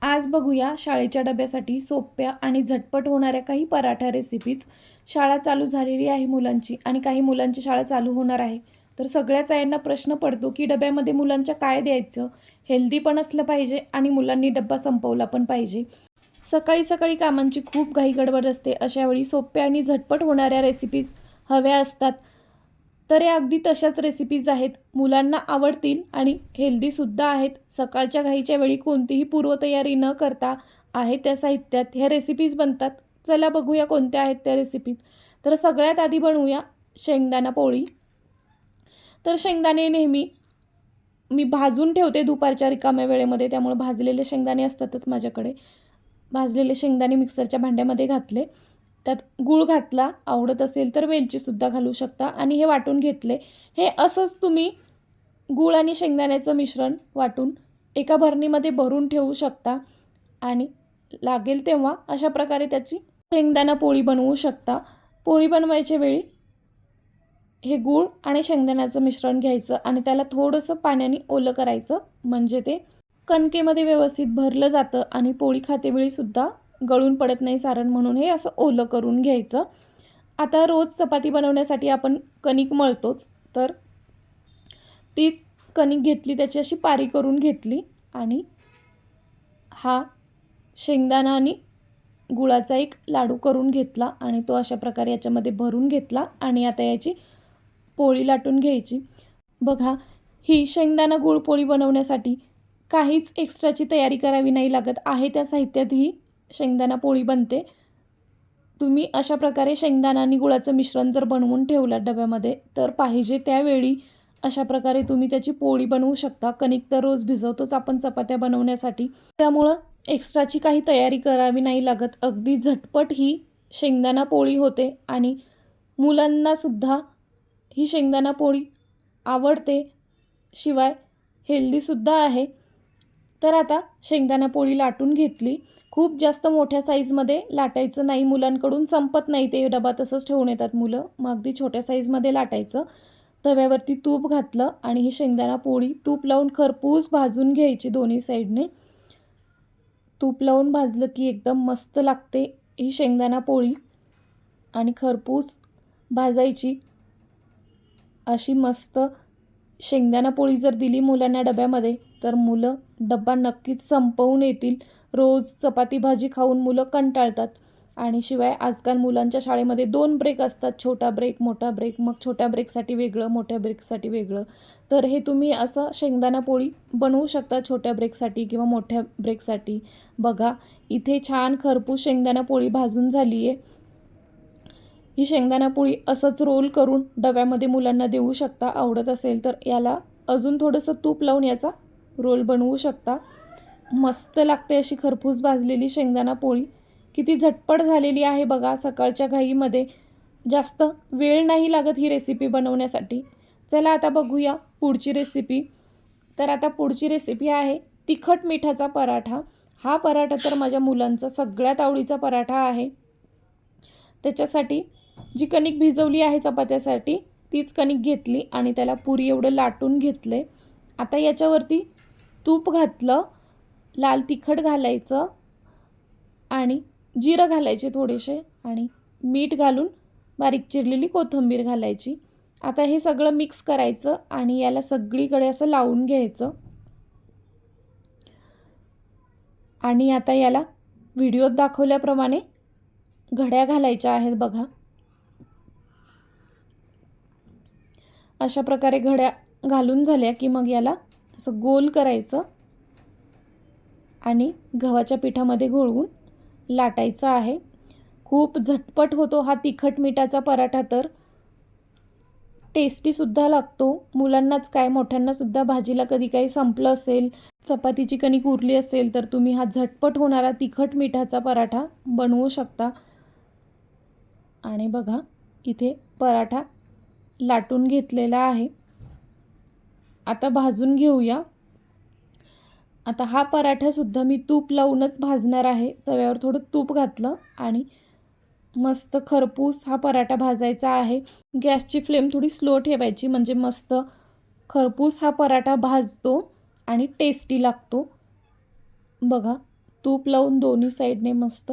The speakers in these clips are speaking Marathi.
आज बघूया शाळेच्या डब्यासाठी सोप्या आणि झटपट होणाऱ्या काही पराठा रेसिपीज. शाळा चालू झालेली आहे मुलांची आणि काही मुलांची शाळा चालू होणार आहे. तर सगळ्याच आयांना प्रश्न पडतो की डब्यामध्ये मुलांच्या काय द्यायचं, हेल्दी पण असलं पाहिजे आणि मुलांनी डब्बा संपवला पण पाहिजे. सकाळी सकाळी कामांची खूप घाई गडबड असते, अशावेळी सोप्या आणि झटपट होणाऱ्या रेसिपीज हव्या असतात. तर या अगदी तशाच रेसिपीज आहेत, मुलांना आवडतील आणि हेल्दीसुद्धा आहेत. सकाळच्या घाईच्या वेळी कोणतीही पूर्वतयारी न करता आहे त्या साहित्यात ह्या रेसिपीज बनतात. चला बघूया कोणत्या आहेत त्या रेसिपीज. तर सगळ्यात आधी बनवूया शेंगदाणा पोळी. तर शेंगदाणे नेहमी मी भाजून ठेवते दुपारच्या रिकाम्या वेळेमध्ये, त्यामुळे भाजलेले शेंगदाणे असतातच माझ्याकडे. भाजलेले शेंगदाणे मिक्सरच्या भांड्यामध्ये घातले, त्यात गूळ घातला, आवडत असेल तर वेलचीसुद्धा घालू शकता आणि हे वाटून घेतले. हे असंच तुम्ही गूळ आणि शेंगदाण्याचं मिश्रण वाटून एका भरणीमध्ये भरून ठेवू शकता आणि लागेल तेव्हा अशा प्रकारे त्याची शेंगदाणा पोळी बनवू शकता. पोळी बनवायच्या वेळी हे गूळ आणि शेंगदाण्याचं मिश्रण घ्यायचं आणि त्याला थोडंसं पाण्याने ओलं करायचं, म्हणजे ते कणकेमध्ये व्यवस्थित भरलं जातं आणि पोळी खातेवेळीसुद्धा गळून पडत नाही सारण, म्हणून हे असं ओलं करून घ्यायचं. आता रोज चपाती बनवण्यासाठी आपण कणिक मळतोच, तर तीच कणिक घेतली, त्याची अशी पारी करून घेतली आणि हा शेंगदाणा आणि गुळाचा एक लाडू करून घेतला आणि तो अशा प्रकारे याच्यामध्ये भरून घेतला आणि आता याची पोळी लाटून घ्यायची. बघा, ही शेंगदाणा गूळ पोळी बनवण्यासाठी काहीच एक्स्ट्राची तयारी करावी नाही लागत आहे. त्या साहित्यात ही शेंगदाणा पोळी बनते. तुम्ही अशा प्रकारे शेंगदाणा आणि गुळाचं मिश्रण जर बनवून ठेवलं डब्यामध्ये, तर पाहिजे त्यावेळी अशा प्रकारे तुम्ही त्याची पोळी बनवू शकता. कणिक तर रोज भिजवतोच आपण चपात्या बनवण्यासाठी, त्यामुळं एक्स्ट्राची काही तयारी करावी नाही लागत. अगदी झटपट ही शेंगदाणा पोळी होते आणि मुलांनासुद्धा ही शेंगदाणा पोळी आवडते, शिवाय हेल्दीसुद्धा आहे. तर आता शेंगदाणा पोळी लाटून घेतली. खूप जास्त मोठ्या साईजमध्ये लाटायचं नाही, मुलांकडून संपत नाही, ते डबा तसंच ठेवून येतात मुलं. मग अगदी छोट्या साईजमध्ये लाटायचं. तव्यावरती तूप घातलं आणि ही शेंगदाणा पोळी तूप लावून खरपूस भाजून घ्यायची दोन्ही साईडने. तूप लावून भाजलं की एकदम मस्त लागते ही शेंगदाणा पोळी आणि खरपूस भाजायची. अशी मस्त शेंगदाणा पोळी जर दिली मुलांना डब्यामध्ये, तर मुलं डब्बा नक्कीच संपवून येतील. रोज चपाती भाजी खाऊन मुलं कंटाळतात आणि शिवाय आजकाल मुलांच्या शाळेमध्ये 2 ब्रेक असतात, छोटा ब्रेक, मोठा ब्रेक. मग छोट्या ब्रेकसाठी वेगळं, मोठ्या ब्रेकसाठी वेगळं. तर हे तुम्ही असं शेंगदाणा पोळी बनवू शकता छोट्या ब्रेकसाठी किंवा मोठ्या ब्रेकसाठी. बघा, इथे छान खरपूस शेंगदाणा पोळी भाजून झाली आहे. ही शेंगदाणा पोळी असंच रोल करून डब्यामध्ये मुलांना देऊ शकता. आवडत असेल तर याला अजून थोडंसं तूप लावून याचा रोल बनवू शकता. मस्त लागते अशी खरपूस भाजलेली शेंगदाणा पोळी. किती झटपट झालेली आहे बघा, सकाळच्या घाईमध्ये जास्त वेळ नाही लागत ही रेसिपी बनवण्यासाठी. चला आता बघूया पुढची रेसिपी. तर आता पुढची रेसिपी आहे तिखट मिठाचा पराठा. हा पराठा तर माझ्या मुलांचा सगळ्यात आवडीचा पराठा आहे. त्याच्यासाठी जी कणिक भिजवली आहे चपात्यासाठी, तीच कणिक घेतली आणि त्याला पुरी एवढं लाटून घेतले. आता याच्यावरती तूप घातलं, लाल तिखट घालायचं आणि जिरं घालायचे थोडेसे आणि मीठ घालून बारीक चिरलेली कोथिंबीर घालायची. आता हे सगळं मिक्स करायचं आणि याला सगळीकडे असं लावून घ्यायचं. आणि आता याला व्हिडिओत दाखवल्याप्रमाणे घड्या घालायच्या आहेत बघा. अशा प्रकारे घड्या घालून झाल्या की मग याला असं गोल करायचं आणि गव्हाच्या पिठामध्ये घोळवून लाटायचं आहे. खूप झटपट होतो हा तिखट मिठाचा पराठा, तर टेस्टीसुद्धा लागतो. मुलांनाच काय, मोठ्यांनासुद्धा भाजीला कधी काही संपलं असेल, चपातीची कणिक उरली असेल, तर तुम्ही हा झटपट होणारा तिखट मिठाचा पराठा बनवू शकता. आणि बघा, इथे पराठा लाटून घेतलेला आहे. आता भाजून घेऊया. आता हा पराठासुद्धा मी तूप लावूनच भाजणार आहे. तव्यावर थोडं तूप घातलं आणि मस्त खरपूस हा पराठा भाजायचा आहे. गॅसची फ्लेम थोडी स्लो ठेवायची, म्हणजे मस्त खरपूस हा पराठा भाजतो आणि टेस्टी लागतो. बघा, तूप लावून दोन्ही साईडने मस्त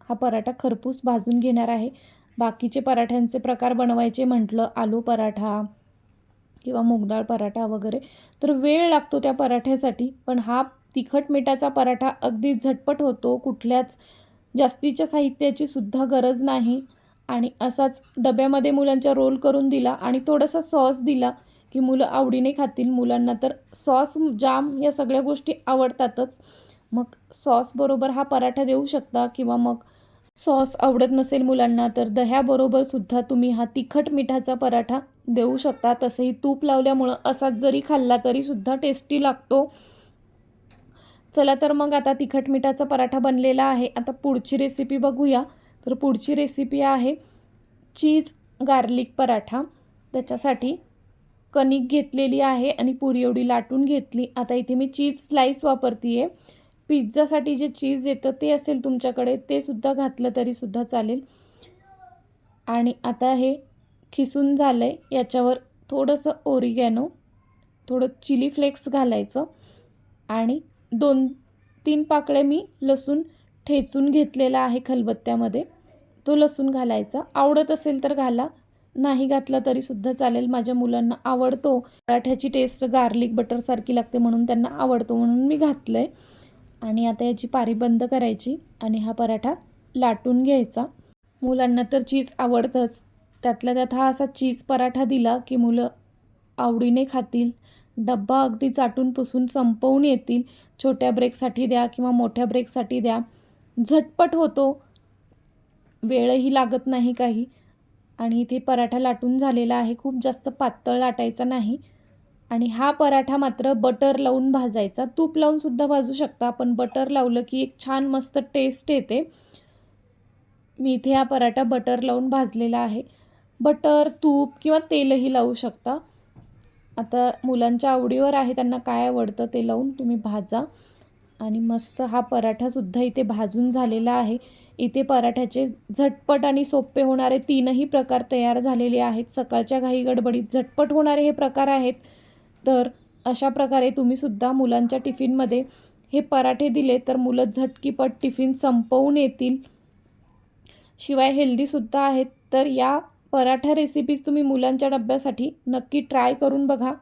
हा पराठा खरपूस भाजून घेणार आहे. बाकीचे पराठ्यांचे प्रकार बनवायचे म्हटलं, आलू पराठा किंवा मूगडाळ पराठा वगैरे, तर वेळ लागतो त्या पराठ्यासाठी. पण हा तिखट मिठाचा पराठा अगदी झटपट होतो, कुठल्याच जास्तीच्या साहित्याची सुद्धा गरज नाही. आणि असाच डब्यामध्ये मुलांच्या रोल करून दिला आणि थोडासा सॉस दिला की मुलं आवडीने खातील. मुलांना तर सॉस, जाम या सगळ्या गोष्टी आवडतातच. मग सॉसबरोबर हा पराठा देऊ शकता किंवा मग सॉस आवडत नसेल मुलांना तर दह्याबरोबर सुद्धा तुम्ही हा तिखट मिठाचा पराठा देऊ शकता. तसंही तूप लावल्यामुळं असाच जरी खाल्ला तरी सुद्धा टेस्टी लागतो. चला तर मग आता तिखट मिठाचा पराठा बनलेला आहे. आता पुढची रेसिपी बघूया. तर पुढची रेसिपी आहे चीज गार्लिक पराठा. त्याच्यासाठी कणिक घेतलेली आहे आणि पुरी एवढी लाटून घेतली. आता इथे मी चीज स्लाईस वापरते आहे. पिझ्झासाठी जे चीज येतं ते असेल तुमच्याकडे ते सुद्धा घातलं तरी सुद्धा चालेल. आणि आता हे खिसून झालं आहे. याच्यावर थोडंसं ओरिगॅनो, थोडं चिली फ्लेक्स घालायचं आणि 2-3 पाकळे मी लसूण ठेचून घेतलेला आहे खलबत्त्यामध्ये, तो लसूण घालायचा. आवडत असेल तर घाला, नाही घातला तरी सुद्धा चालेल. माझ्या मुलांना आवडतो, पराठ्याची टेस्ट गार्लिक बटरसारखी लागते म्हणून त्यांना आवडतो, म्हणून मी घातलं आहे. आणि आता याची पारी बंद करायची आणि हा पराठा लाटून घ्यायचा. मुलांना तर चीज आवडतंच, त्यातल्या त्यात हा असा चीज पराठा दिला की मुलं आवडीने खातील. डब्बा अगदी चाटून पुसून संपवून येतील. छोट्या ब्रेकसाठी द्या किंवा मोठ्या ब्रेकसाठी द्या. झटपट होतो, वेळही लागत नाही काही. आणि इथे पराठा लाटून झालेला आहे, खूप जास्त पातळ लाटायचा नाही. आणि हा पराठा मात्र बटर लावून भाजायचा. तूप लावून सुद्धा भाजू शकता, पण बटर लावलं की एक छान मस्त टेस्ट येते. मी इथे हा पराठा बटर लावून भाजलेला आहे. बटर, तूप किंवा तेलही लावू शकता. आता मुलांच्या आवडीवर आहे, त्यांना काय आवडतं ते लावून तुम्ही भाजा. आणि मस्त हा पराठासुद्धा इथे भाजून झालेला आहे. इथे पराठ्याचे झटपट आणि सोपे होणारे 3ही प्रकार तयार झालेले आहेत. सकाळच्या घाई गडबडीत झटपट होणारे हे प्रकार आहेत. तर अशा प्रकारे तुम्हीसुद्धा मुलांच्या टिफिनमध्ये हे पराठे दिले तर मुलं झटकीपट टिफिन संपवून येतील. शिवाय हेल्दीसुद्धा आहेत. तर या पराठा रेसिपीज तुम्ही मुलांच्या डब्यासाठी नक्की ट्राय करून बघा.